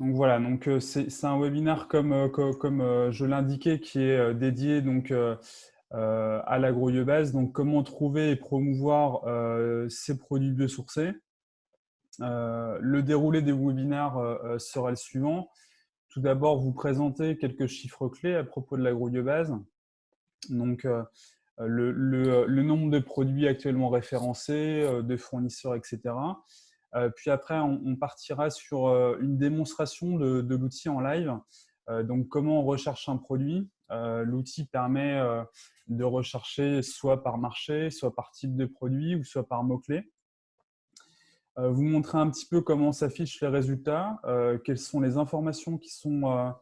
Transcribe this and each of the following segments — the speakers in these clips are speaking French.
Donc voilà, donc c'est un webinaire comme je l'indiquais qui est dédié donc à l'agrobiobase. Donc comment trouver et promouvoir ces produits biosourcés. Le déroulé des webinaires sera le suivant. Tout d'abord, vous présenter quelques chiffres clés à propos de l'agrobiobase. Donc le nombre de produits actuellement référencés, de fournisseurs, etc. Puis après, on partira sur une démonstration de l'outil en live. Donc, comment on recherche un produit. L'outil permet de rechercher soit par marché, soit par type de produit ou soit par mots-clés. Vous montrer un petit peu comment s'affichent les résultats, quelles sont les informations qui sont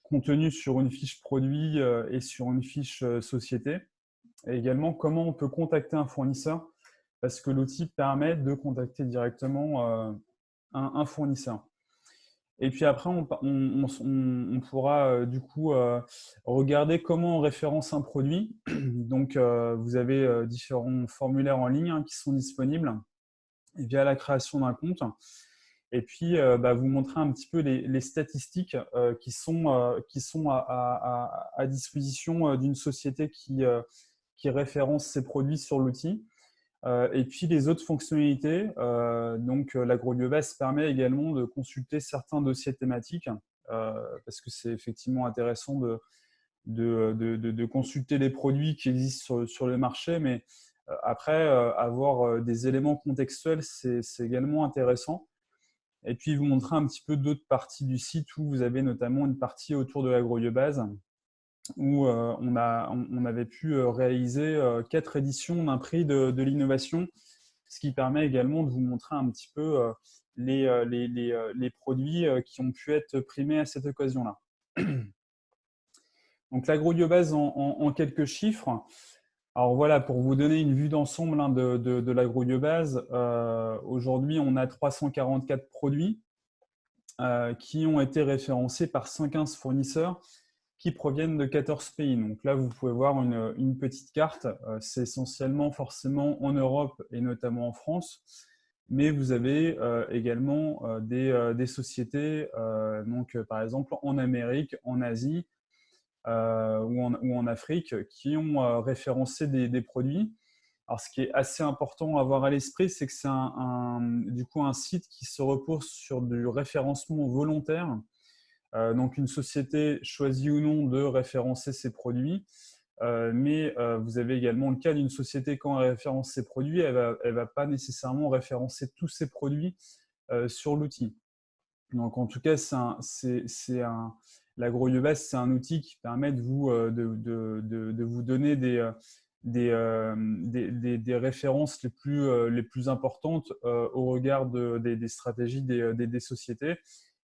contenues sur une fiche produit et sur une fiche société. Et également, comment on peut contacter un fournisseur parce que l'outil permet de contacter directement un fournisseur. Et puis après, on pourra du coup regarder comment on référence un produit. Donc, vous avez différents formulaires en ligne qui sont disponibles via la création d'un compte. Et puis, vous montrer un petit peu les statistiques qui sont à disposition d'une société qui référence ses produits sur l'outil. Et puis les autres fonctionnalités, donc l'agrobiobase permet également de consulter certains dossiers thématiques, parce que c'est effectivement intéressant de consulter les produits qui existent sur le marché, mais après, avoir des éléments contextuels, c'est également intéressant. Et puis vous montrer un petit peu d'autres parties du site où vous avez notamment une partie autour de l'agrobiobase où on avait pu réaliser 4 éditions d'un prix de l'innovation, ce qui permet également de vous montrer un petit peu les produits qui ont pu être primés à cette occasion-là. Donc l'agrobiobase en quelques chiffres. Alors voilà, pour vous donner une vue d'ensemble de l'agrobiobase, aujourd'hui on a 344 produits qui ont été référencés par 115 fournisseurs qui proviennent de 14 pays. Donc là, vous pouvez voir une petite carte. C'est essentiellement forcément en Europe et notamment en France. Mais vous avez également des sociétés, donc par exemple en Amérique, en Asie ou en Afrique, qui ont référencé des produits. Alors, ce qui est assez important à avoir à l'esprit, c'est que c'est du coup un site qui se repose sur du référencement volontaire. Donc, une société choisit ou non de référencer ses produits, mais vous avez également le cas d'une société quand elle référence ses produits, elle va pas nécessairement référencer tous ses produits sur l'outil. Donc, en tout cas, l'agrobiobase, c'est un outil qui permet de vous donner des références les plus importantes au regard des stratégies des sociétés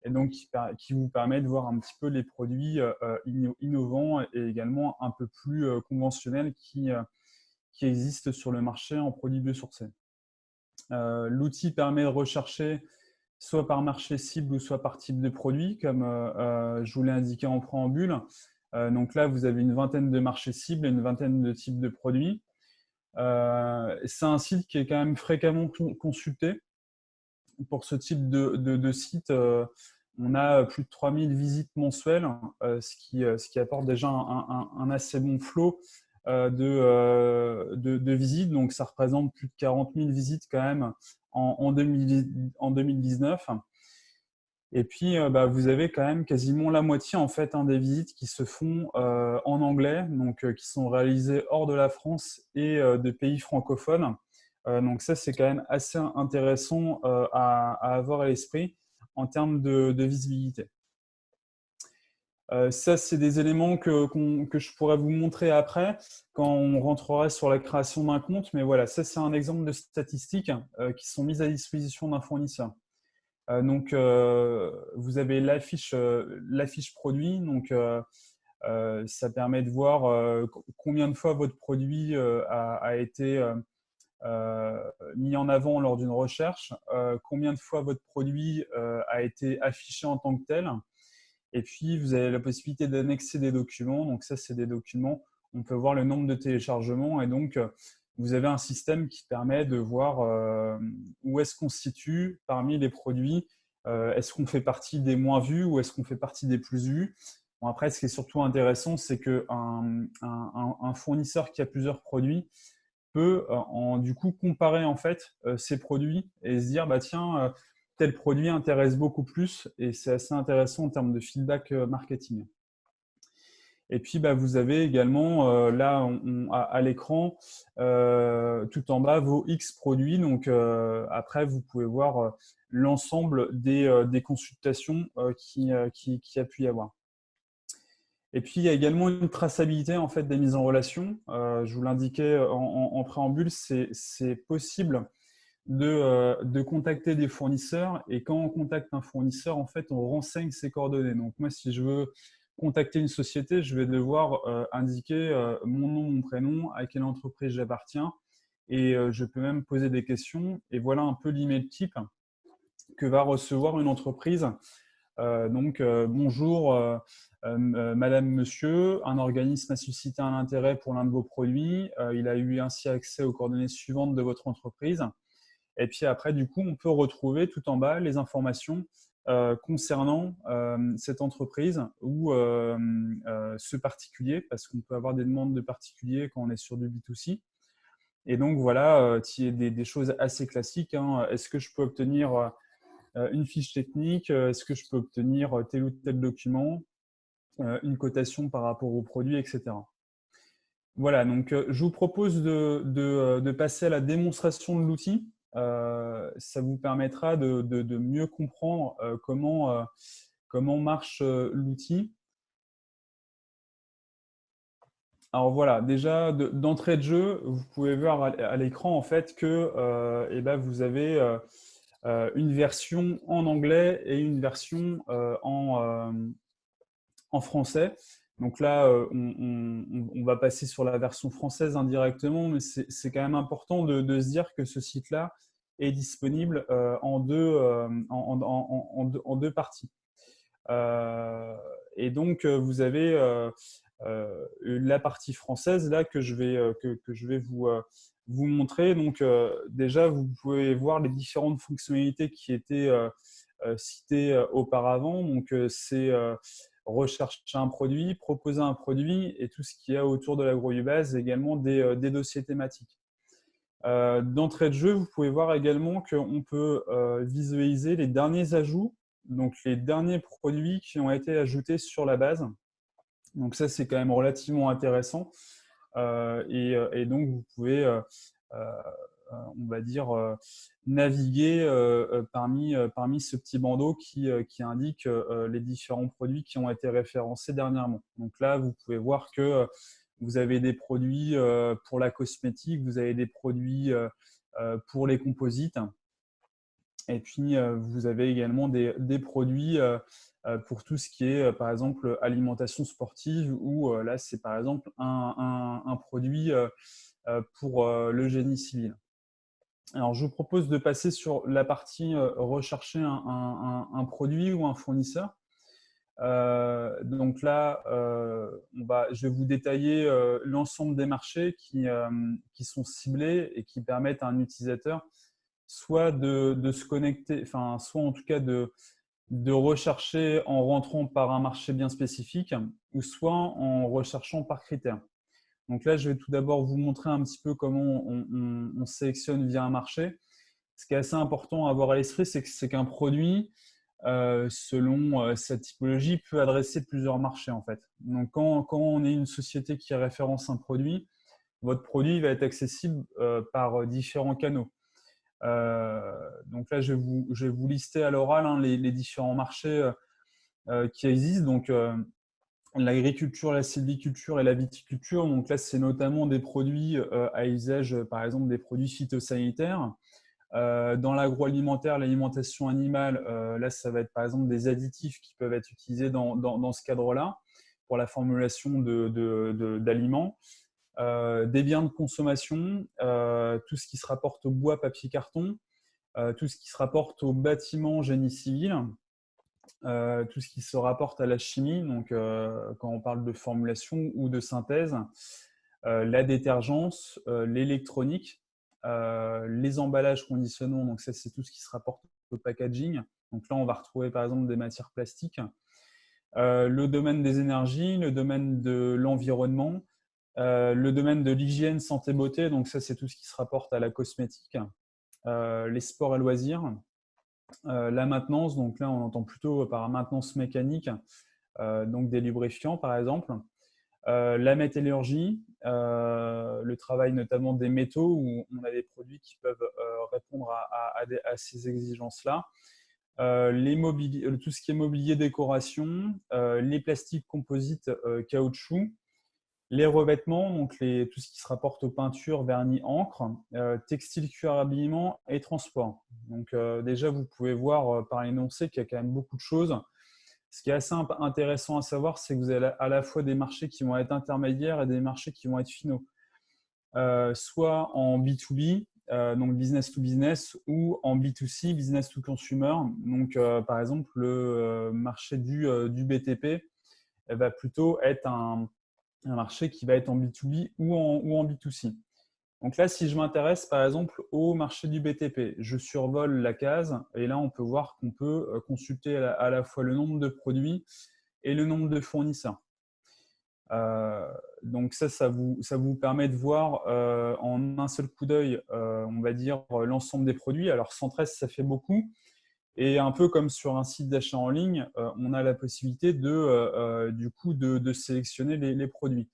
et donc qui vous permet de voir un petit peu les produits innovants et également un peu plus conventionnels qui existent sur le marché en produits biosourcés. L'outil permet de rechercher soit par marché cible ou soit par type de produit, comme je vous l'ai indiqué en préambule. Donc là, vous avez une vingtaine de marchés cibles et une vingtaine de types de produits. C'est un site qui est quand même fréquemment consulté. Pour ce type de site, on a plus de 3000 visites mensuelles, ce qui apporte déjà un assez bon flot de visites. Donc, ça représente plus de 40 000 visites quand même en 2019. Et puis, vous avez quand même quasiment la moitié en fait des visites qui se font en anglais, donc qui sont réalisées hors de la France et de pays francophones. Donc ça, c'est quand même assez intéressant à avoir à l'esprit en termes de visibilité. Ça, c'est des éléments que je pourrais vous montrer après quand on rentrera sur la création d'un compte. Mais voilà, ça, c'est un exemple de statistiques qui sont mises à disposition d'un fournisseur. Donc, vous avez la fiche produit. Donc, ça permet de voir combien de fois votre produit a été mis en avant lors d'une recherche, combien de fois votre produit a été affiché en tant que tel. Et puis, vous avez la possibilité d'annexer des documents. Donc, ça, c'est des documents. On peut voir le nombre de téléchargements. Et donc, vous avez un système qui permet de voir où est-ce qu'on se situe parmi les produits Est-ce qu'on fait partie des moins vus ou est-ce qu'on fait partie des plus vus? Bon, après, ce qui est surtout intéressant, c'est qu'un fournisseur qui a plusieurs produits peut du coup comparer en fait ces produits et se dire bah tiens tel produit intéresse beaucoup plus, et c'est assez intéressant en termes de feedback marketing. Et puis bah, vous avez également là à l'écran tout en bas vos X produits, donc après vous pouvez voir l'ensemble des consultations qui a pu y avoir. Et puis, il y a également une traçabilité en fait, des mises en relation. Je vous l'indiquais en préambule, c'est possible de contacter des fournisseurs. Et quand on contacte un fournisseur, en fait, on renseigne ses coordonnées. Donc, moi, si je veux contacter une société, je vais devoir indiquer mon nom, mon prénom, à quelle entreprise j'appartiens. Et je peux même poser des questions. Et voilà un peu l'email type que va recevoir une entreprise. Bonjour, madame, monsieur, un organisme a suscité un intérêt pour l'un de vos produits. Il a eu ainsi accès aux coordonnées suivantes de votre entreprise. Et puis après, du coup, on peut retrouver tout en bas les informations concernant cette entreprise ou ce particulier, parce qu'on peut avoir des demandes de particuliers quand on est sur du B2C. Et donc, voilà, des choses assez classiques. Hein. Est-ce que je peux obtenir une fiche technique? Est-ce que je peux obtenir tel ou tel document? Une cotation par rapport au produit, etc. Voilà, donc je vous propose de passer à la démonstration de l'outil. Ça vous permettra de mieux comprendre comment marche l'outil. Alors voilà, déjà d'entrée de jeu, vous pouvez voir à l'écran en fait que vous avez une version en anglais et une version en français. Donc là, on va passer sur la version française indirectement, mais c'est quand même important de se dire que ce site-là est disponible en deux parties. Et donc, vous avez la partie française là que je vais vous montrer. Donc, déjà, vous pouvez voir les différentes fonctionnalités qui étaient citées auparavant. Donc, c'est rechercher un produit, proposer un produit et tout ce qu'il y a autour de l'agrobiobase, également des dossiers thématiques. D'entrée de jeu, vous pouvez voir également qu'on peut visualiser les derniers ajouts, donc les derniers produits qui ont été ajoutés sur la base. Donc ça, c'est quand même relativement intéressant. Et donc, vous pouvez, on va dire, naviguer parmi ce petit bandeau qui indique les différents produits qui ont été référencés dernièrement. Donc là, vous pouvez voir que vous avez des produits pour la cosmétique, vous avez des produits pour les composites. Et puis, vous avez également des produits pour tout ce qui est, par exemple, alimentation sportive, ou là, c'est par exemple un produit pour le génie civil. Alors, je vous propose de passer sur la partie rechercher un produit ou un fournisseur. Donc là, je vais vous détailler l'ensemble des marchés qui sont ciblés et qui permettent à un utilisateur soit de se connecter, enfin, soit en tout cas de rechercher en rentrant par un marché bien spécifique, ou soit en recherchant par critères. Donc là, je vais tout d'abord vous montrer un petit peu comment on sélectionne via un marché. Ce qui est assez important à avoir à l'esprit, c'est qu'un produit, selon sa typologie, peut adresser plusieurs marchés en fait. Donc quand on est une société qui référence un produit, votre produit va être accessible par différents canaux. Donc là, je vais vous lister à l'oral les différents marchés qui existent. Donc, l'agriculture, la sylviculture et la viticulture. Donc là, c'est notamment des produits à usage, par exemple, des produits phytosanitaires. Dans l'agroalimentaire, l'alimentation animale, là, ça va être par exemple des additifs qui peuvent être utilisés dans ce cadre-là pour la formulation d'aliments. Des biens de consommation, tout ce qui se rapporte au bois, papier, carton, tout ce qui se rapporte au bâtiment, génie civil, tout ce qui se rapporte à la chimie, donc quand on parle de formulation ou de synthèse, la détergence, l'électronique, les emballages conditionnants, donc ça c'est tout ce qui se rapporte au packaging, Donc là, on va retrouver par exemple des matières plastiques. Le domaine des énergies, le domaine de l'environnement, le domaine de l'hygiène, santé, beauté. Donc ça, c'est tout ce qui se rapporte à la cosmétique, les sports et loisirs, la maintenance. Donc là, on entend plutôt par maintenance mécanique, donc des lubrifiants par exemple. La métallurgie, le travail notamment des métaux, où on a des produits qui peuvent répondre à ces exigences-là. Tout ce qui est mobilier, décoration, les plastiques composites, caoutchouc, les revêtements, donc tout ce qui se rapporte aux peintures, vernis, encre, textile, cuir, habillement et transport. Donc déjà, vous pouvez voir par l'énoncé qu'il y a quand même beaucoup de choses. Ce qui est assez intéressant à savoir, c'est que vous avez à la fois des marchés qui vont être intermédiaires et des marchés qui vont être finaux. Soit en B2B, donc business to business, ou en B2C, business to consumer. Donc, par exemple, le marché du BTP va plutôt être un marché qui va être en B2B ou en B2C. Donc là, si je m'intéresse par exemple au marché du BTP, je survole la case et là, on peut voir qu'on peut consulter à la fois le nombre de produits et le nombre de fournisseurs. Donc ça vous permet de voir en un seul coup d'œil, on va dire, l'ensemble des produits. Alors 113, ça fait beaucoup. Et un peu comme sur un site d'achat en ligne, on a la possibilité du coup, de sélectionner les produits.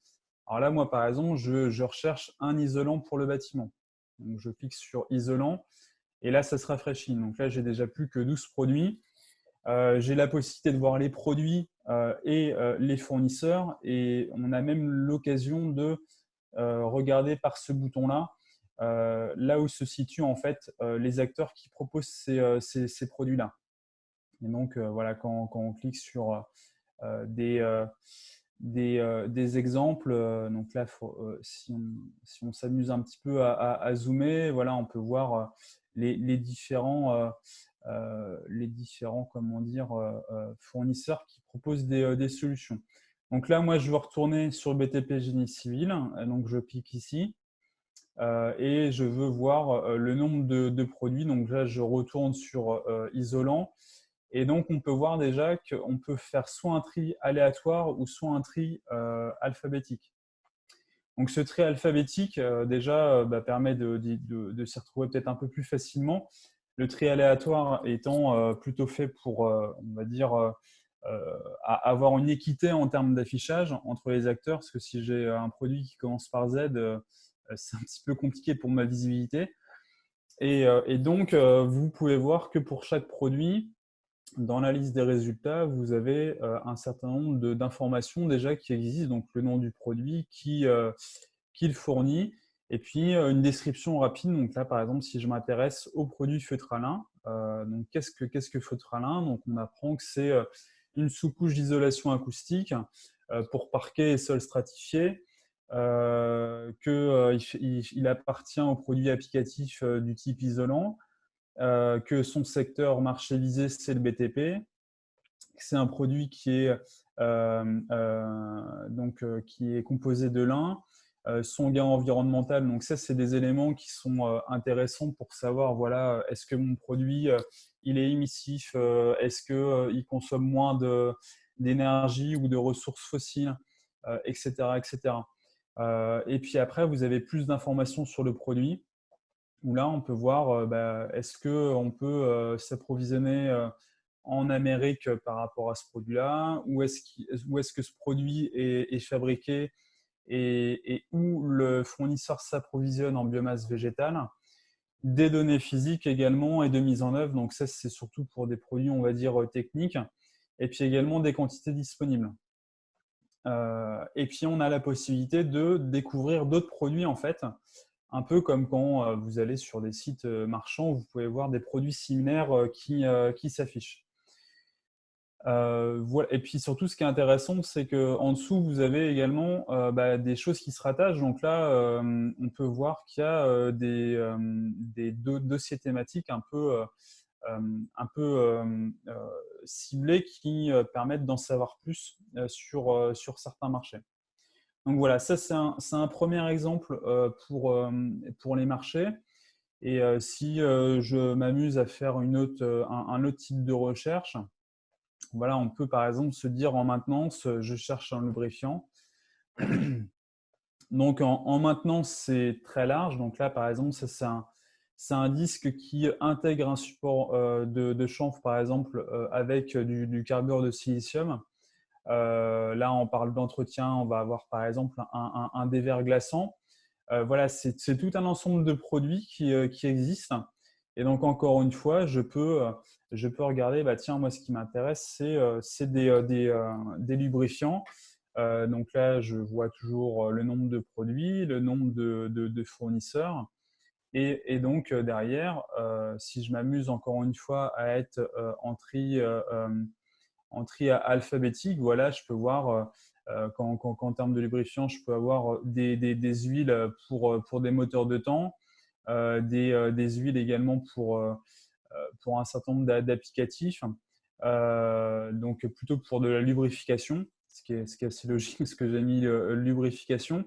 Alors là, moi, par exemple, je recherche un isolant pour le bâtiment. Donc, je clique sur isolant et là, ça se rafraîchit. Donc là, j'ai déjà plus que 12 produits. J'ai la possibilité de voir les produits et les fournisseurs et on a même l'occasion de regarder par ce bouton-là là où se situent en fait les acteurs qui proposent ces produits-là. Et donc, voilà, quand on clique sur des exemples, donc là, si on s'amuse un petit peu à zoomer, voilà, on peut voir les différents, comment dire, fournisseurs qui proposent des solutions. Donc là, moi, je veux retourner sur BTP Génie Civil, donc je clique ici. Et je veux voir le nombre de produits. Donc là, je retourne sur isolant. Et donc, on peut voir déjà qu'on peut faire soit un tri aléatoire ou soit un tri alphabétique. Donc, ce tri alphabétique, déjà, permet de s'y retrouver peut-être un peu plus facilement. Le tri aléatoire étant plutôt fait pour, on va dire, avoir une équité en termes d'affichage entre les acteurs, parce que si j'ai un produit qui commence par Z, c'est un petit peu compliqué pour ma visibilité. Et donc, vous pouvez voir que pour chaque produit, dans la liste des résultats, vous avez un certain nombre d'informations déjà qui existent, donc le nom du produit, qui le fournit, et puis une description rapide. Donc là, par exemple, si je m'intéresse au produit Feutralin, donc qu'est-ce que Feutralin? Donc on apprend que c'est une sous-couche d'isolation acoustique pour parquet et sol stratifié, qu'il appartient au produit applicatif du type isolant, que son secteur marché visé, c'est le BTP. C'est un produit qui est, qui est composé de lin. Son gain environnemental, donc ça, c'est des éléments qui sont intéressants pour savoir, voilà, est-ce que mon produit, il est émissif, est-ce qu'il consomme moins d'énergie ou de ressources fossiles, etc. etc. Et puis après, vous avez plus d'informations sur le produit, où là, on peut voir est-ce qu'on peut s'approvisionner en Amérique par rapport à ce produit-là, où est-ce que ce produit est fabriqué et où le fournisseur s'approvisionne en biomasse végétale, des données physiques également et de mise en œuvre. Donc ça, c'est surtout pour des produits, on va dire, techniques, et puis également des quantités disponibles. Et puis, on a la possibilité de découvrir d'autres produits, en fait, un peu comme quand vous allez sur des sites marchands, vous pouvez voir des produits similaires qui s'affichent. Voilà. Et puis surtout, ce qui est intéressant, c'est qu'en dessous, vous avez également des choses qui se rattachent. Donc là, on peut voir qu'il y a des dossiers thématiques un peu ciblés qui permettent d'en savoir plus sur certains marchés. Donc voilà, ça c'est un premier exemple pour les marchés. Et si je m'amuse à faire un autre type de recherche, voilà, on peut par exemple se dire en maintenance, je cherche un lubrifiant. Donc en maintenance, c'est très large. Donc là, par exemple, c'est un disque qui intègre un support de chanvre, par exemple, avec du carbure de silicium. Là, on parle d'entretien, on va avoir par exemple un dévers glaçant. Voilà, c'est tout un ensemble de produits qui existent. Et donc, encore une fois, je peux regarder, bah, tiens, moi, ce qui m'intéresse, c'est des lubrifiants. Donc là, je vois toujours le nombre de produits, le nombre de fournisseurs. Et donc, derrière, si je m'amuse encore une fois à être en tri alphabétique, voilà, je peux voir qu'en termes de lubrifiant, je peux avoir des huiles pour des moteurs de temps, des huiles également pour un certain nombre d'applicatifs, donc plutôt pour de la lubrification, ce qui est assez logique parce que j'ai mis lubrification.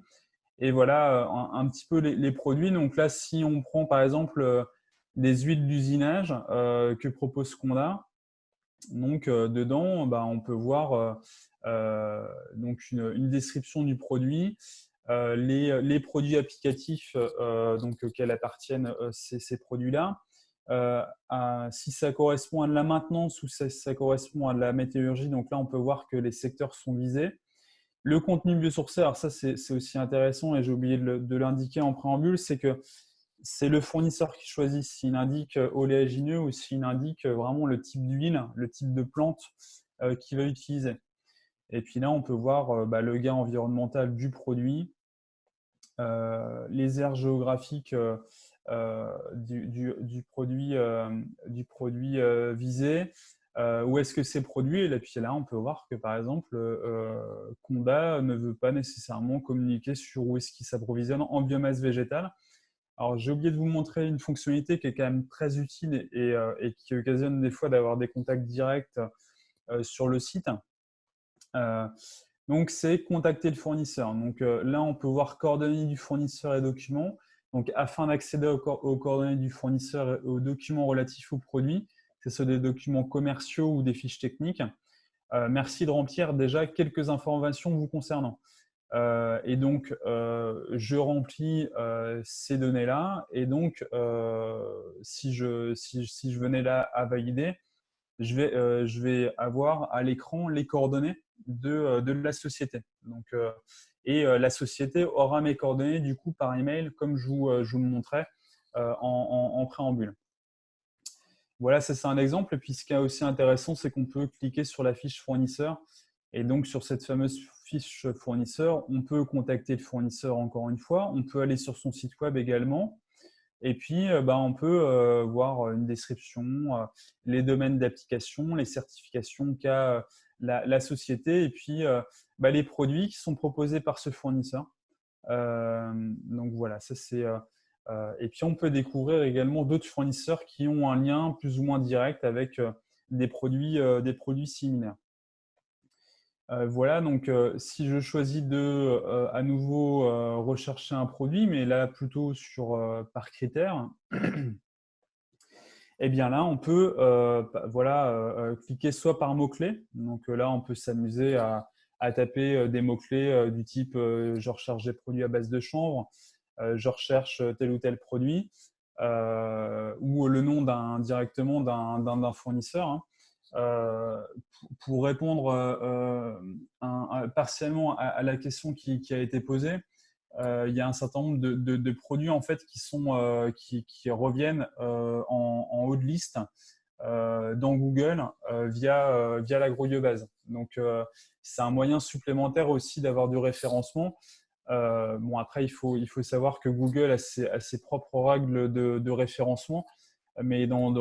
Et voilà un petit peu les produits. Donc là, si on prend par exemple les huiles d'usinage que propose Conda, donc dedans, bah, on peut voir donc une description du produit, les produits applicatifs donc, auxquels appartiennent ces produits-là. Si ça correspond à de la maintenance ou si ça correspond à de la météorologie, donc là, on peut voir que les secteurs sont visés. Le contenu biosourcé, alors ça, c'est aussi intéressant et j'ai oublié de l'indiquer en préambule, c'est que c'est le fournisseur qui choisit s'il indique oléagineux ou s'il indique vraiment le type d'huile, le type de plante qu'il va utiliser. Et puis là, on peut voir bah, le gain environnemental du produit, les aires géographiques du produit visé, où est-ce que c'est produit. Et puis là, on peut voir que par exemple, Conda ne veut pas nécessairement communiquer sur où est-ce qu'il s'approvisionne en biomasse végétale. Alors, j'ai oublié de vous montrer une fonctionnalité qui est quand même très utile et qui occasionne des fois d'avoir des contacts directs sur le site. Donc, c'est contacter le fournisseur. Donc là, on peut voir coordonnées du fournisseur et documents. Donc, afin d'accéder aux coordonnées du fournisseur et aux documents relatifs au produit, que ce soit des documents commerciaux ou des fiches techniques, merci de remplir déjà quelques informations vous concernant. Et donc, je remplis ces données-là. Et donc, si je venais là à valider, je vais avoir à l'écran les coordonnées de la société. Donc, la société aura mes coordonnées du coup par email, comme je vous le montrais en préambule. Voilà, ça c'est un exemple. Et puis ce qui est aussi intéressant, c'est qu'on peut cliquer sur la fiche fournisseur. Et donc sur cette fameuse fiche fournisseur, on peut contacter le fournisseur encore une fois. On peut aller sur son site web également. Et puis, bah, on peut voir une description, les domaines d'application, les certifications qu'a la société et puis bah, les produits qui sont proposés par ce fournisseur. Donc voilà, ça c'est. Et puis on peut découvrir également d'autres fournisseurs qui ont un lien plus ou moins direct avec des produits similaires. Voilà, donc si je choisis de à nouveau rechercher un produit, mais là plutôt par critère, eh bien là on peut voilà, cliquer soit par mots-clés. Donc là on peut s'amuser à taper des mots-clés du type je recherche des produits à base de chanvre, je recherche tel ou tel produit, ou le nom directement d'un fournisseur. Hein. Pour répondre partiellement à la question qui a été posée, il y a un certain nombre de produits en fait qui reviennent en haut de liste dans Google via l'AgroBiobase. Donc, c'est un moyen supplémentaire aussi d'avoir du référencement. Bon, après, il faut savoir que Google a ses propres règles de référencement, mais dans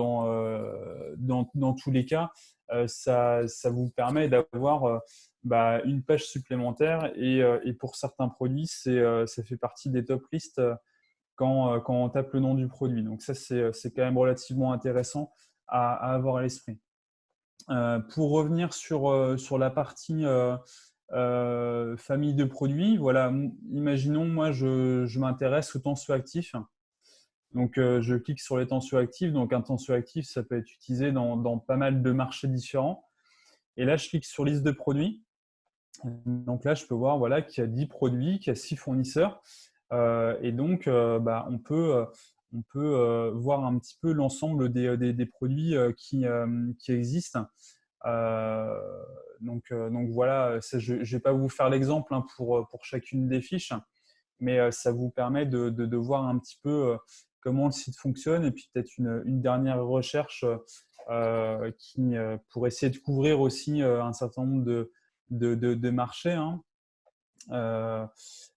tous les cas, ça vous permet d'avoir bah, une page supplémentaire et pour certains produits, ça fait partie des top listes quand on tape le nom du produit. Donc ça, c'est quand même relativement intéressant à avoir à l'esprit. Pour revenir sur la partie famille de produits, voilà, imaginons, moi, je m'intéresse au tensioactif. Donc, je clique sur les tensioactifs. Donc, un tensioactif, ça peut être utilisé dans pas mal de marchés différents. Et là, je clique sur liste de produits. Donc là, je peux voir voilà, qu'il y a 10 produits, qu'il y a 6 fournisseurs. Et donc, on peut voir un petit peu l'ensemble des produits qui existent. Donc voilà, je ne vais pas vous faire l'exemple hein, pour chacune des fiches, mais ça vous permet de voir un petit peu comment le site fonctionne et puis peut-être une dernière recherche pour essayer de couvrir aussi un certain nombre de marchés. Hein.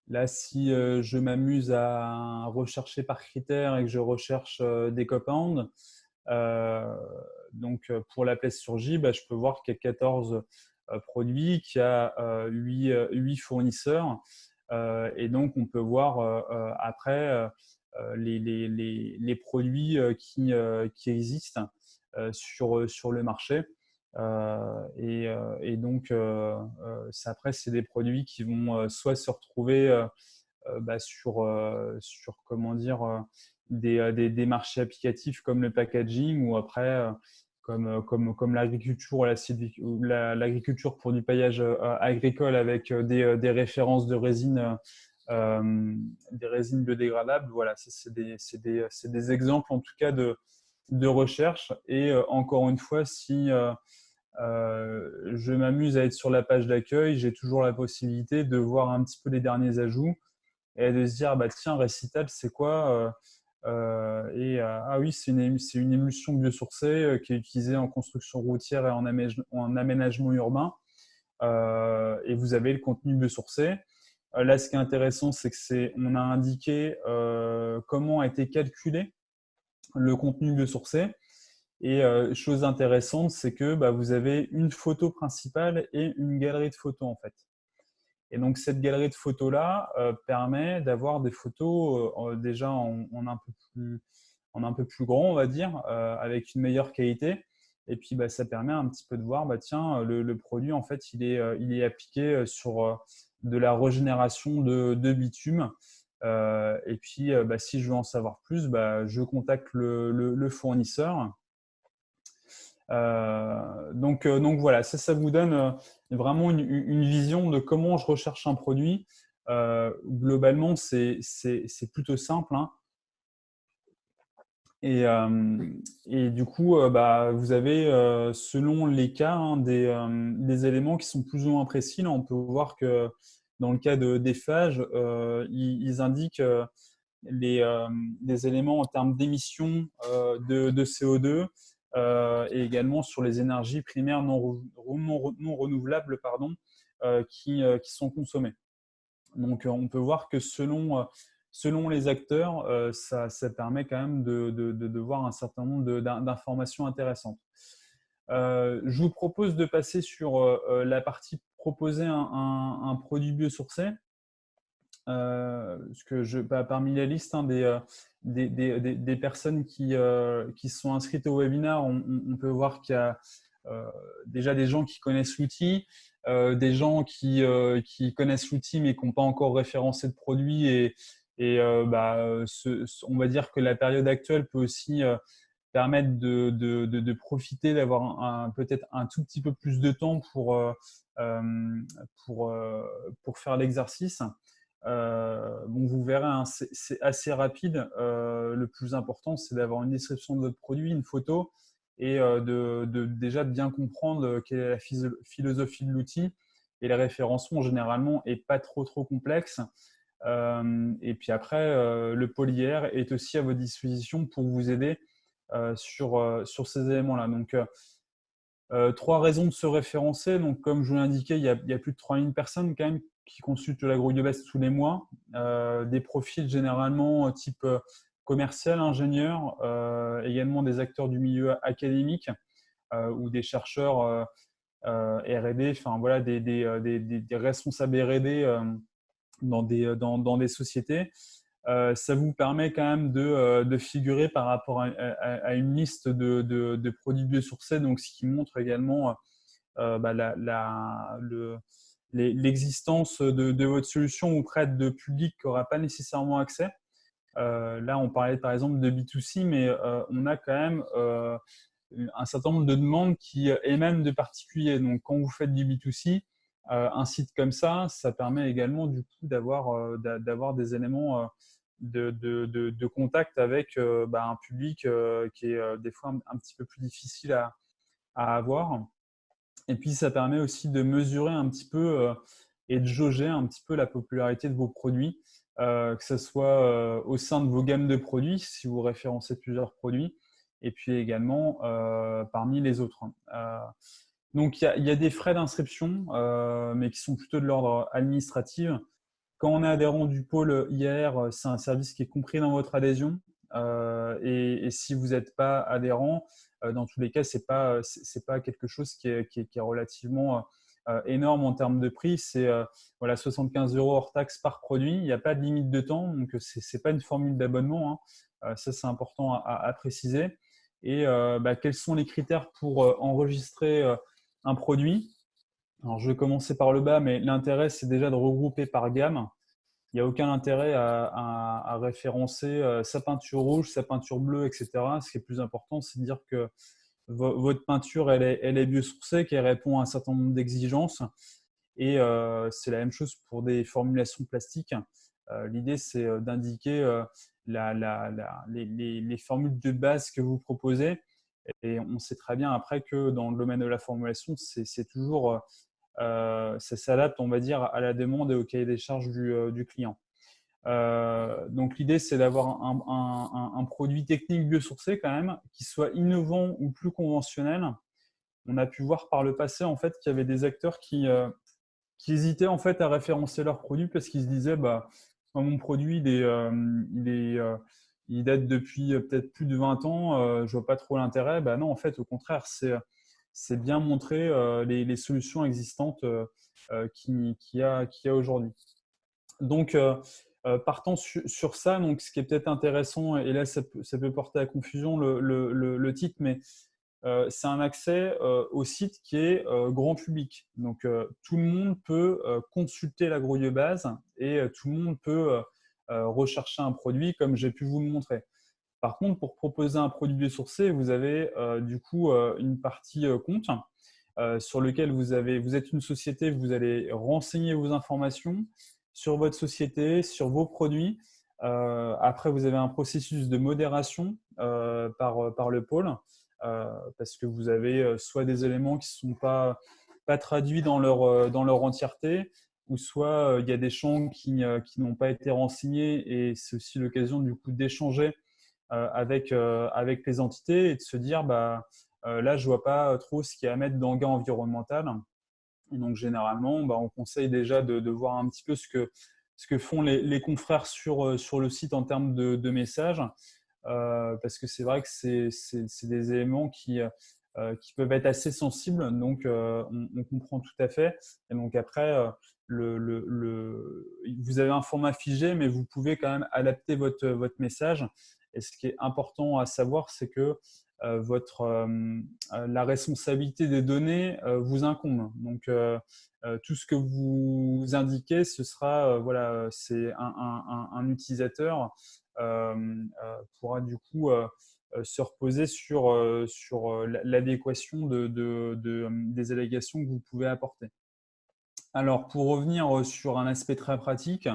Là, si je m'amuse à rechercher par critères et que je recherche des compounds, donc pour la place sur J, je peux voir qu'il y a 14 produits, qu'il y a 8 fournisseurs. Et donc, on peut voir après les produits qui existent sur le marché. Et donc, après, c'est des produits qui vont soit se retrouver sur comment dire, des marchés applicatifs comme le packaging ou après comme l'agriculture l'agriculture pour du paillage agricole avec des références de résine des résines biodégradables. Voilà, c'est des exemples en tout cas de recherche. Et encore une fois, si je m'amuse à être sur la page d'accueil, j'ai toujours la possibilité de voir un petit peu les derniers ajouts et de se dire, tiens, Récital, c'est quoi ah oui, c'est une émulsion biosourcée qui est utilisée en construction routière et en aménagement urbain. Et vous avez le contenu biosourcé. Là, ce qui est intéressant, c'est on a indiqué comment a été calculé le contenu biosourcé. Et chose intéressante, c'est que vous avez une photo principale et une galerie de photos en fait. Et donc cette galerie de photos-là permet d'avoir des photos déjà en un peu plus grand, on va dire, avec une meilleure qualité. Et puis ça permet un petit peu de voir, tiens, le produit en fait, il est appliqué sur de la régénération de bitume. Et puis si je veux en savoir plus, je contacte le fournisseur. Donc voilà, ça vous donne vraiment une vision de comment je recherche un produit. Globalement, c'est plutôt simple. Hein. Et du coup, vous avez, selon les cas, hein, des éléments qui sont plus ou moins précis. Là, on peut voir que dans le cas des phages, ils indiquent des éléments en termes d'émissions de CO2 et également sur les énergies primaires non renouvelables qui sont consommées. Donc, on peut voir que selon les acteurs, ça permet quand même de voir un certain nombre d'informations intéressantes. Je vous propose de passer sur la partie proposer un produit biosourcé. Parce que parmi la liste hein, des personnes qui se sont inscrites au webinaire, on peut voir qu'il y a déjà des gens qui connaissent l'outil, des gens qui connaissent l'outil mais qui n'ont pas encore référencé de produit. Et on va dire que la période actuelle peut aussi permettre de profiter, d'avoir peut-être un tout petit peu plus de temps pour faire l'exercice. Vous verrez, hein, c'est assez rapide. Le plus important, c'est d'avoir une description de votre produit, une photo, et déjà de bien comprendre quelle est la philosophie de l'outil. Et le référencement, généralement, n'est pas trop complexe. Et puis après, le polyR est aussi à votre disposition pour vous aider sur ces éléments-là. Donc, 3 raisons de se référencer. Donc, comme je vous l'ai indiqué, il y a plus de 3000 personnes quand même qui consultent l'AgroYoBest tous les mois. Des profils généralement type commercial, ingénieur, également des acteurs du milieu académique ou des chercheurs R&D, enfin voilà, des responsables R&D dans des sociétés. Ça vous permet quand même de figurer par rapport à une liste de produits biosourcés, donc ce qui montre également l'existence de votre solution auprès de publics qui n'aura pas nécessairement accès. Là, on parlait par exemple de B2C, mais on a quand même un certain nombre de demandes qui émanent de particuliers. Donc, quand vous faites du B2C, un site comme ça permet également du coup d'avoir des éléments de contact avec un public qui est des fois un petit peu plus difficile à avoir. Et puis, ça permet aussi de mesurer un petit peu et de jauger un petit peu la popularité de vos produits, que ce soit au sein de vos gammes de produits, si vous référencez plusieurs produits, et puis également parmi les autres. Donc, il y a des frais d'inscription, mais qui sont plutôt de l'ordre administratif. Quand on est adhérent du pôle IAR, c'est un service qui est compris dans votre adhésion. Et si vous n'êtes pas adhérent, dans tous les cas, ce n'est pas quelque chose qui est relativement énorme en termes de prix. C'est voilà, 75 € hors taxe par produit. Il n'y a pas de limite de temps, donc ce n'est pas une formule d'abonnement, hein. Ça, c'est important à préciser. Et quels sont les critères pour enregistrer un produit? Alors, je vais commencer par le bas, mais l'intérêt, c'est déjà de regrouper par gamme. Il n'y a aucun intérêt à référencer sa peinture rouge, sa peinture bleue, etc. Ce qui est plus important, c'est de dire que votre peinture, elle est biosourcée, qu'elle répond à un certain nombre d'exigences. Et c'est la même chose pour des formulations plastiques. L'idée, c'est d'indiquer les formules de base que vous proposez. Et on sait très bien après que dans le domaine de la formulation, c'est toujours ça s'adapte, on va dire, à la demande et au cahier des charges du client. Donc, l'idée, c'est d'avoir un produit technique biosourcé quand même, qui soit innovant ou plus conventionnel. On a pu voir par le passé en fait, qu'il y avait des acteurs qui hésitaient en fait, à référencer leur produit parce qu'ils se disaient mon produit, il date depuis peut-être plus de 20 ans, je vois pas trop l'intérêt. Non, en fait, au contraire, c'est bien montrer les solutions existantes qu'il y a aujourd'hui. Donc, partant sur ça, donc, ce qui est peut-être intéressant, et là, ça peut porter à confusion le titre, mais c'est un accès au site qui est grand public. Donc, tout le monde peut consulter l'agrobiobase et tout le monde peut rechercher un produit comme j'ai pu vous le montrer. Par contre, pour proposer un produit biosourcé, vous avez du coup une partie compte sur lequel vous êtes une société, vous allez renseigner vos informations sur votre société, sur vos produits. Après, vous avez un processus de modération par le pôle parce que vous avez soit des éléments qui ne sont pas traduits dans leur entièreté, ou soit il y a des champs qui n'ont pas été renseignés, et c'est aussi l'occasion du coup d'échanger avec les entités et de se dire là, je ne vois pas trop ce qu'il y a à mettre dans le gain environnemental. Et donc, généralement, on conseille déjà de voir un petit peu ce que font les confrères sur le site en termes de messages, parce que c'est vrai que c'est des éléments qui peuvent être assez sensibles. Donc, on comprend tout à fait. Et donc, après, vous avez un format figé, mais vous pouvez quand même adapter votre message. Et ce qui est important à savoir, c'est que la responsabilité des données vous incombe. Donc, tout ce que vous indiquez, ce sera, voilà, c'est un utilisateur pourra du coup se reposer sur l'adéquation des allégations que vous pouvez apporter. Alors, pour revenir sur un aspect très pratique,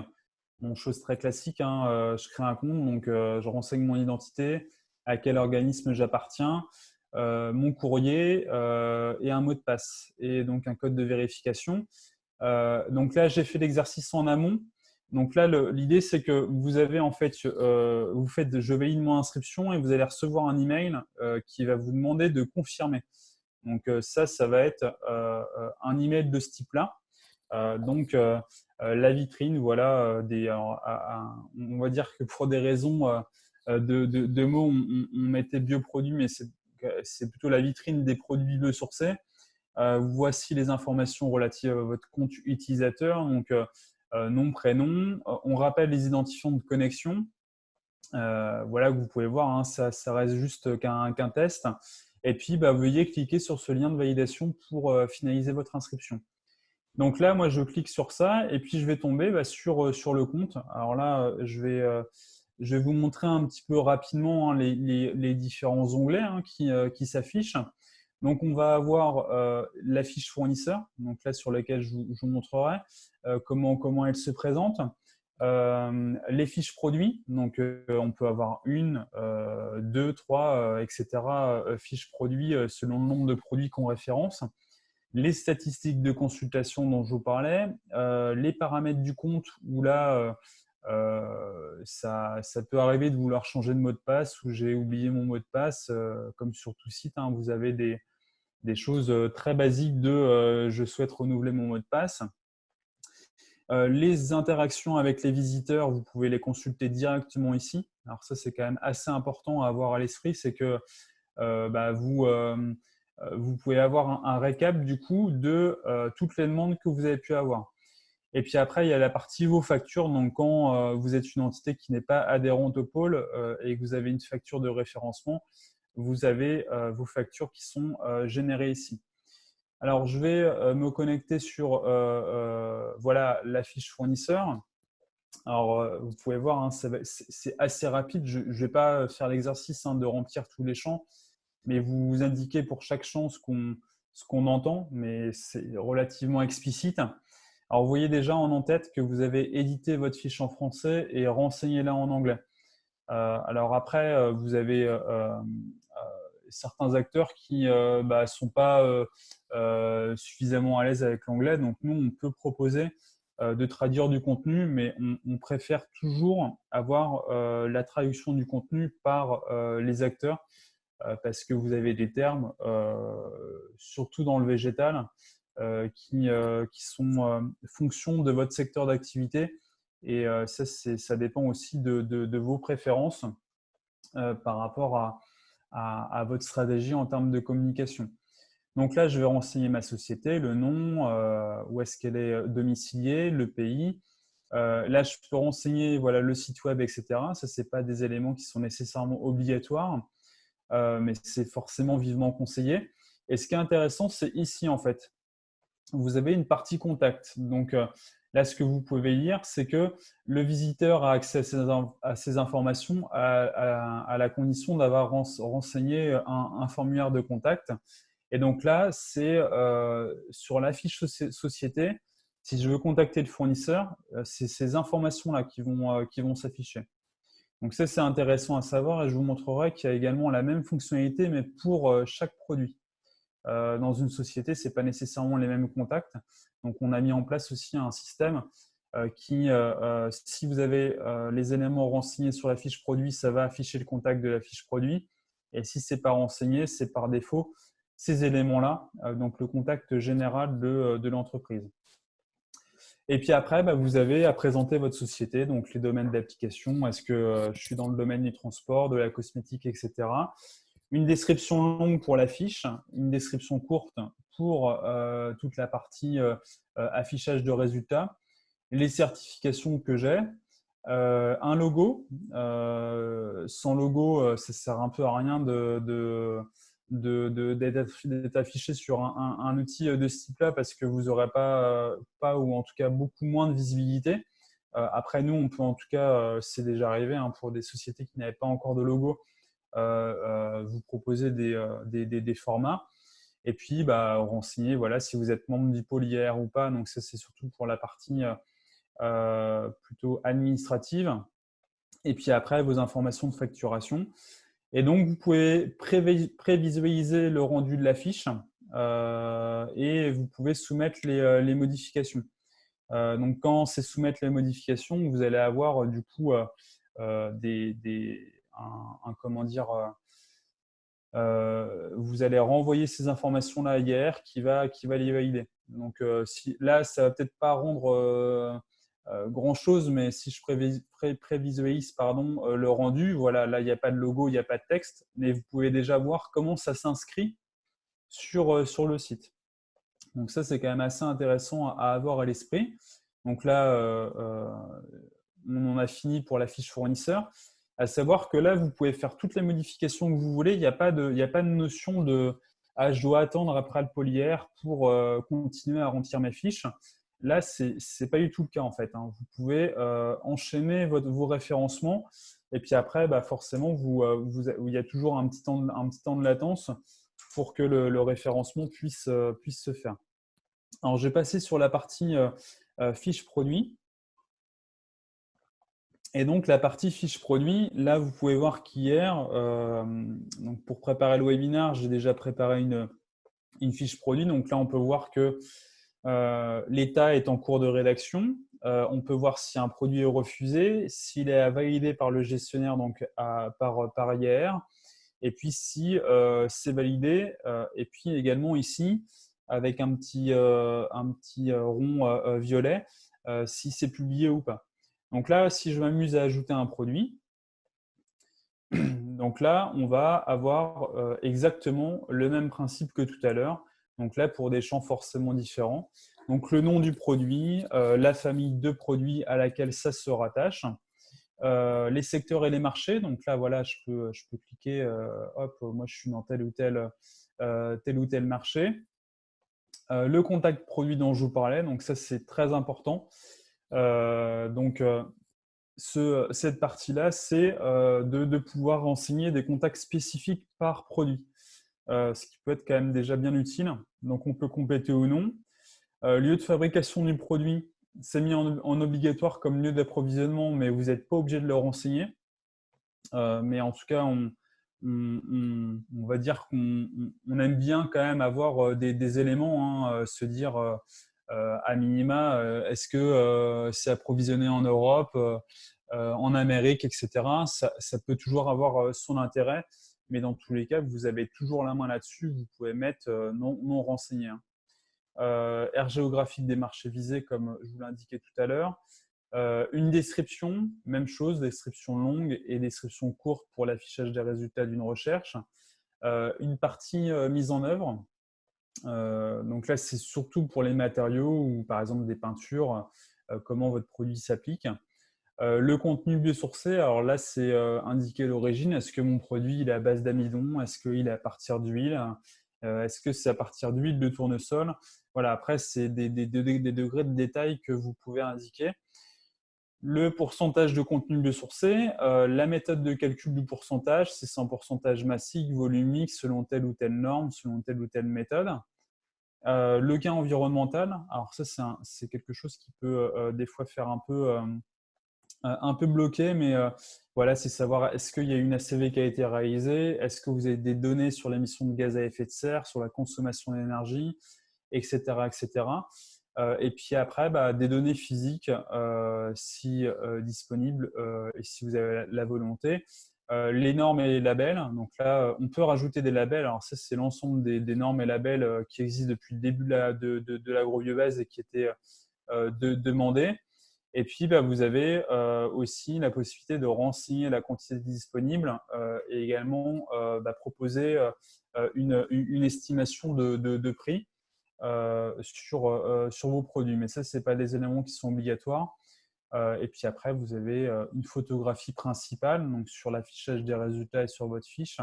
chose très classique, hein, je crée un compte, donc je renseigne mon identité, à quel organisme j'appartiens, mon courrier et un mot de passe, et donc un code de vérification. Donc là, j'ai fait l'exercice en amont. Donc là, l'idée, c'est que vous avez en fait, vous faites je valide mon inscription et vous allez recevoir un email qui va vous demander de confirmer. Donc ça va être un email de ce type-là. Donc, la vitrine, voilà, on va dire que pour des raisons de mots, on mettait bioproduits, mais c'est plutôt la vitrine des produits biosourcés. Voici les informations relatives à votre compte utilisateur, donc nom, prénom. On rappelle les identifiants de connexion. Voilà, que vous pouvez voir, hein, ça reste juste qu'un test. Et puis, veuillez cliquer sur ce lien de validation pour finaliser votre inscription. Donc là, moi, je clique sur ça et puis je vais tomber sur le compte. Alors là, je vais je vais vous montrer un petit peu rapidement les différents onglets qui s'affichent. Donc, on va avoir la fiche fournisseur, donc là sur laquelle je vous montrerai comment elle se présente. Les fiches produits, donc on peut avoir une, deux, trois, etc. Fiches produits selon le nombre de produits qu'on référence. Les statistiques de consultation dont je vous parlais, les paramètres du compte où là, ça peut arriver de vouloir changer de mot de passe ou j'ai oublié mon mot de passe, comme sur tout site, vous avez des choses très basiques de je souhaite renouveler mon mot de passe. Les interactions avec les visiteurs, vous pouvez les consulter directement ici. Alors ça, c'est quand même assez important à avoir à l'esprit, c'est que vous pouvez avoir un récap du coup de toutes les demandes que vous avez pu avoir. Et puis après, il y a la partie vos factures. Donc, quand vous êtes une entité qui n'est pas adhérente au pôle et que vous avez une facture de référencement, vous avez vos factures qui sont générées ici. Alors, je vais me connecter sur voilà, la fiche fournisseur. Alors, vous pouvez voir, c'est assez rapide. Je ne vais pas faire l'exercice de remplir tous les champs, mais vous indiquez pour chaque champ ce qu'on entend, mais c'est relativement explicite. Alors, vous voyez déjà en en-tête que vous avez édité votre fiche en français et renseigné-la en anglais. Alors après, vous avez certains acteurs qui ne sont pas suffisamment à l'aise avec l'anglais. Donc, nous, on peut proposer de traduire du contenu, mais on préfère toujours avoir la traduction du contenu par les acteurs parce que vous avez des termes, surtout dans le végétal, qui sont fonction de votre secteur d'activité. Et ça dépend aussi de vos préférences par rapport à votre stratégie en termes de communication. Donc là, je vais renseigner ma société, le nom, où est-ce qu'elle est domiciliée, le pays. Là, je peux renseigner voilà, le site web, etc. Ça, ce n'est pas des éléments qui sont nécessairement obligatoires, mais c'est forcément vivement conseillé. Et ce qui est intéressant, c'est ici, en fait. Vous avez une partie contact. Donc là, ce que vous pouvez lire, c'est que le visiteur a accès à ces informations à la condition d'avoir renseigné un formulaire de contact. Et donc là, c'est sur la fiche société, si je veux contacter le fournisseur, c'est ces informations-là qui vont s'afficher. Donc ça, c'est intéressant à savoir et je vous montrerai qu'il y a également la même fonctionnalité, mais pour chaque produit. Dans une société, ce n'est pas nécessairement les mêmes contacts. Donc, on a mis en place aussi un système qui, si vous avez les éléments renseignés sur la fiche produit, ça va afficher le contact de la fiche produit. Et si ce n'est pas renseigné, c'est par défaut ces éléments-là, donc le contact général de l'entreprise. Et puis après, vous avez à présenter votre société, donc les domaines d'application. Est-ce que je suis dans le domaine du transport, de la cosmétique, etc. Une description longue pour la fiche, une description courte pour toute la partie affichage de résultats, les certifications que j'ai, un logo. Sans logo, ça ne sert un peu à rien d'être affiché sur un outil de ce type-là parce que vous n'aurez pas ou en tout cas beaucoup moins de visibilité. Après, nous, on peut en tout cas, c'est déjà arrivé pour des sociétés qui n'avaient pas encore de logo, vous proposer des formats. Et puis, renseigner voilà, si vous êtes membre du pôle IR ou pas. Donc, ça, c'est surtout pour la partie plutôt administrative. Et puis après, vos informations de facturation. Et donc, vous pouvez prévisualiser le rendu de la fiche et vous pouvez soumettre les modifications. Donc, quand c'est soumettre les modifications, vous allez avoir du coup comment dire, vous allez renvoyer ces informations-là à IAR qui va les valider. Donc là, ça ne va peut-être pas rendre grand-chose, mais si je prévisualise le rendu, voilà, là, il n'y a pas de logo, il n'y a pas de texte, mais vous pouvez déjà voir comment ça s'inscrit sur le site. Donc ça, c'est quand même assez intéressant à avoir à l'esprit. Donc là, on en a fini pour la fiche fournisseur. À savoir que là, vous pouvez faire toutes les modifications que vous voulez. Il n'y a pas de notion de « ah, je dois attendre après le polière pour continuer à remplir mes fiches ». Là, ce n'est pas du tout le cas en fait. Vous pouvez enchaîner vos référencements Et puis après, forcément, il y a toujours un petit temps de latence pour que le référencement puisse se faire. Alors, je vais passer sur la partie fiche produit. Et donc, la partie fiche produit, là, vous pouvez voir qu'hier, donc pour préparer le webinaire, j'ai déjà préparé une fiche produit. Donc là, on peut voir que l'état est en cours de rédaction. On peut voir si un produit est refusé, s'il est validé par le gestionnaire, donc par IAR, et puis si c'est validé, et puis également ici, avec un petit rond violet, si c'est publié ou pas. Donc là, si je m'amuse à ajouter un produit, donc là, on va avoir exactement le même principe que tout à l'heure. Donc là, pour des champs forcément différents. Donc le nom du produit, la famille de produits à laquelle ça se rattache, les secteurs et les marchés. Donc là, voilà, je peux cliquer, hop, moi je suis dans tel ou tel marché. Le contact produit dont je vous parlais, donc ça c'est très important. Cette partie-là, c'est de pouvoir renseigner des contacts spécifiques par produit, ce qui peut être quand même déjà bien utile. Donc, on peut compléter ou non. Lieu de fabrication du produit, c'est mis en obligatoire comme lieu d'approvisionnement, mais vous n'êtes pas obligé de le renseigner. Mais en tout cas, on va dire qu'on aime bien quand même avoir des éléments, hein, se dire à minima, est-ce que c'est approvisionné en Europe, en Amérique, etc. Ça peut toujours avoir son intérêt, mais dans tous les cas, vous avez toujours la main là-dessus, vous pouvez mettre non renseigné. Hein. Aire géographique des marchés visés, comme je vous l'indiquais tout à l'heure. Une description, même chose, description longue et description courte pour l'affichage des résultats d'une recherche. Une partie mise en œuvre. Donc là, c'est surtout pour les matériaux ou par exemple des peintures, comment votre produit s'applique. Le contenu biosourcé, alors là, c'est indiquer l'origine. Est-ce que mon produit il est à base d'amidon? Est-ce qu'il est à partir d'huile? Est-ce que c'est à partir d'huile de tournesol? Voilà, après, c'est des degrés de détail que vous pouvez indiquer. Le pourcentage de contenu biosourcé, la méthode de calcul du pourcentage, si c'est un pourcentage massique, volumique, selon telle ou telle norme, selon telle ou telle méthode. Le gain environnemental, alors ça, c'est quelque chose qui peut des fois faire un peu bloqué, mais voilà, c'est savoir est-ce qu'il y a une ACV qui a été réalisée, est-ce que vous avez des données sur l'émission de gaz à effet de serre, sur la consommation d'énergie, etc., etc. Et puis après, des données physiques, si disponibles et si vous avez la volonté. Les normes et les labels. Donc là, on peut rajouter des labels. Alors ça, c'est l'ensemble des normes et labels qui existent depuis le début de l'agrobiobase et qui étaient demandés. Et puis, vous avez aussi la possibilité de renseigner la quantité disponible et également proposer une estimation de prix sur vos produits. Mais ça, ce n'est pas des éléments qui sont obligatoires. Et puis après, vous avez une photographie principale, donc sur l'affichage des résultats et sur votre fiche,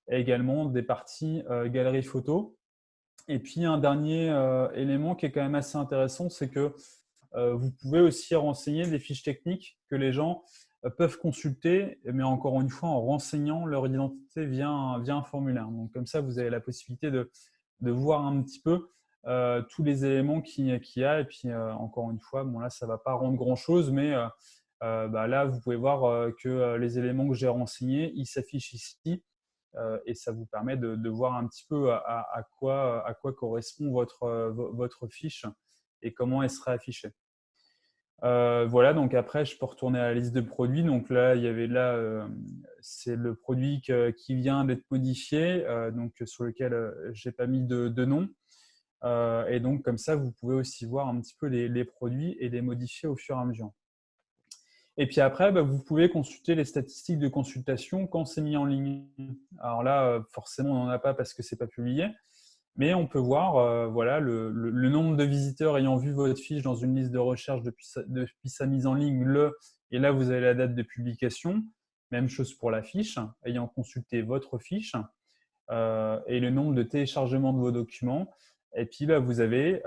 et également des parties galerie photo. Et puis un dernier élément qui est quand même assez intéressant, c'est que vous pouvez aussi renseigner des fiches techniques que les gens peuvent consulter, mais encore une fois en renseignant leur identité via un formulaire. Donc comme ça, vous avez la possibilité de voir un petit peu tous les éléments qu'il y a. Et puis encore une fois, bon là, ça ne va pas rendre grand-chose, mais là, vous pouvez voir que les éléments que j'ai renseignés, ils s'affichent ici. Et ça vous permet de voir un petit peu à quoi correspond votre fiche et comment elle sera affichée. Voilà, donc après, je peux retourner à la liste de produits. Donc là, c'est le produit qui vient d'être modifié, donc sur lequel je n'ai pas mis de nom. Et donc, comme ça, vous pouvez aussi voir un petit peu les produits et les modifier au fur et à mesure. Et puis après, vous pouvez consulter les statistiques de consultation quand c'est mis en ligne. Alors là, forcément, on n'en a pas parce que ce n'est pas publié. Mais on peut voir voilà, le nombre de visiteurs ayant vu votre fiche dans une liste de recherche depuis sa mise en ligne, et là, vous avez la date de publication. Même chose pour la fiche, ayant consulté votre fiche, et le nombre de téléchargements de vos documents. Et puis, vous avez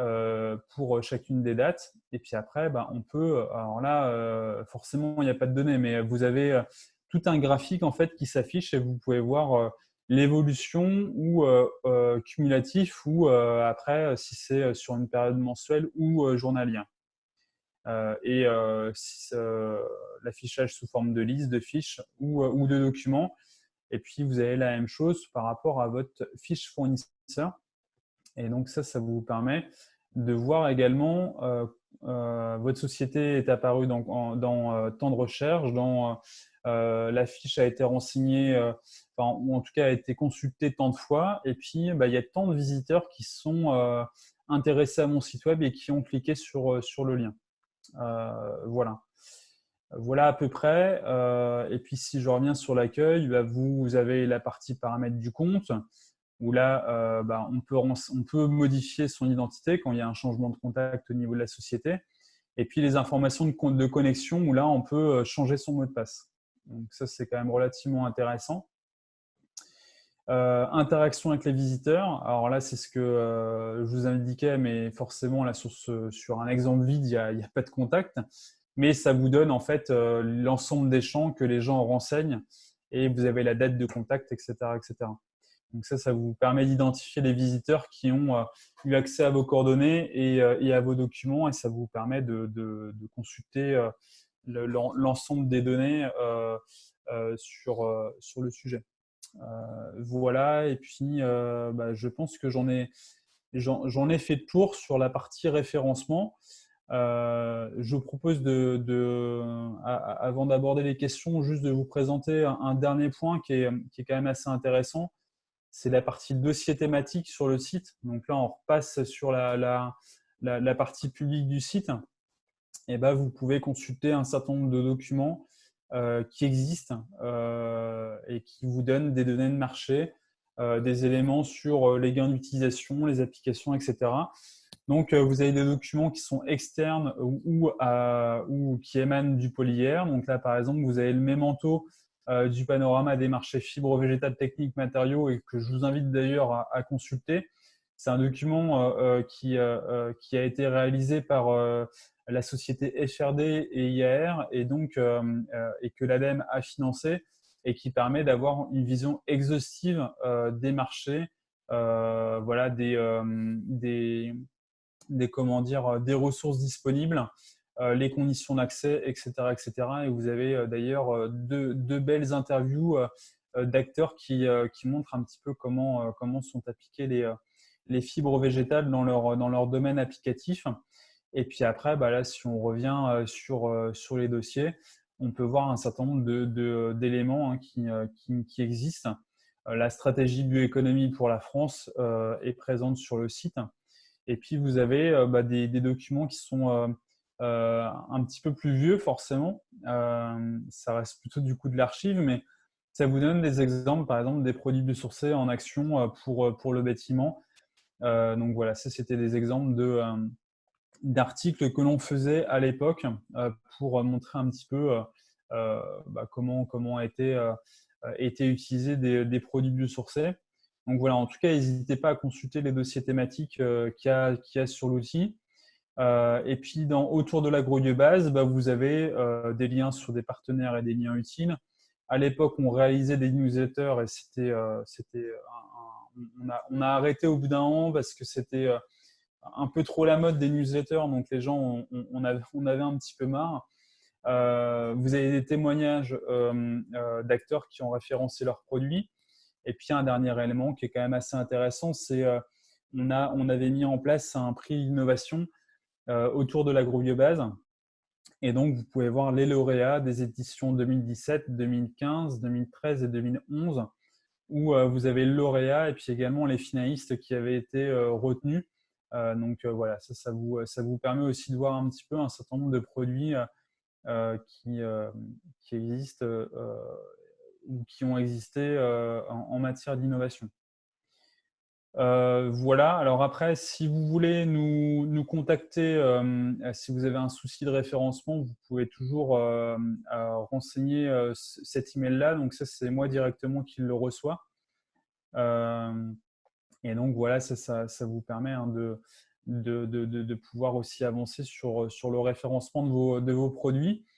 pour chacune des dates. Et puis après, on peut… Alors là, forcément, il n'y a pas de données, mais vous avez tout un graphique en fait qui s'affiche et vous pouvez voir l'évolution ou cumulatif ou après si c'est sur une période mensuelle ou journalière. L'affichage sous forme de liste, de fiches ou de documents. Et puis, vous avez la même chose par rapport à votre fiche fournisseur. Et donc, ça vous permet de voir également votre société est apparue dans temps de recherche, la fiche a été renseignée, ou en tout cas a été consultée tant de fois. Et puis, il y a tant de visiteurs qui sont intéressés à mon site web et qui ont cliqué sur le lien. Voilà. Voilà à peu près. Et puis, si je reviens sur l'accueil, vous avez la partie paramètres du compte où là, on peut modifier son identité quand il y a un changement de contact au niveau de la société. Et puis, les informations de connexion où là, on peut changer son mot de passe. Donc, ça, c'est quand même relativement intéressant. Interaction avec les visiteurs. Alors là, c'est ce que je vous indiquais, mais forcément, là, sur un exemple vide, il n'y a pas de contact. Mais ça vous donne en fait l'ensemble des champs que les gens renseignent et vous avez la date de contact, etc. etc. Donc ça vous permet d'identifier les visiteurs qui ont eu accès à vos coordonnées et à vos documents et ça vous permet de consulter l'ensemble des données sur le sujet. Voilà, et puis je pense que j'en ai fait le tour sur la partie référencement. Je vous propose avant d'aborder les questions, juste de vous présenter un dernier point qui est quand même assez intéressant. C'est la partie dossier thématique sur le site. Donc là, on repasse sur la partie publique du site. Et vous pouvez consulter un certain nombre de documents qui existent et qui vous donnent des données de marché, des éléments sur les gains d'utilisation, les applications, etc. Donc, vous avez des documents qui sont externes ou qui émanent du Polyère. Donc là, par exemple, vous avez le mémento du panorama des marchés fibres végétales, techniques, matériaux et que je vous invite d'ailleurs à consulter. C'est un document qui a été réalisé par la société FRD et IAR et que l'ADEME a financé et qui permet d'avoir une vision exhaustive des marchés, des ressources disponibles, les conditions d'accès, etc., etc. Et vous avez d'ailleurs deux belles interviews d'acteurs qui montrent un petit peu comment sont appliquées les fibres végétales dans leur domaine applicatif. Et puis après, là, si on revient sur les dossiers, on peut voir un certain nombre d'éléments qui existent. La stratégie bioéconomie pour la France est présente sur le site. Et puis, vous avez des documents qui sont un petit peu plus vieux, forcément. Ça reste plutôt du coup de l'archive, mais ça vous donne des exemples, par exemple, des produits biosourcés en action pour le bâtiment. Donc voilà, ça, c'était des exemples d'articles que l'on faisait à l'époque pour montrer un petit peu comment étaient utilisés des produits biosourcés. Donc voilà, en tout cas, n'hésitez pas à consulter les dossiers thématiques qu'il y a sur l'outil. Et puis, autour de l'agrobiobase, vous avez des liens sur des partenaires et des liens utiles. À l'époque, on réalisait des newsletters et on a arrêté au bout d'un an parce que c'était un peu trop la mode des newsletters, donc les gens, on avait un petit peu marre. Vous avez des témoignages d'acteurs qui ont référencé leurs produits. Et puis, un dernier élément qui est quand même assez intéressant, c'est on avait mis en place un prix d'innovation autour de l'agrobiobase. Et donc, vous pouvez voir les lauréats des éditions 2017, 2015, 2013 et 2011, où vous avez le lauréat et puis également les finalistes qui avaient été retenus. Donc voilà, ça vous permet aussi de voir un petit peu un certain nombre de produits qui existent ou qui ont existé en matière d'innovation. Voilà, alors après, si vous voulez nous contacter, si vous avez un souci de référencement, vous pouvez toujours renseigner cet email-là. Donc ça, c'est moi directement qui le reçois. Et donc voilà, ça vous permet de pouvoir aussi avancer sur le référencement de vos produits.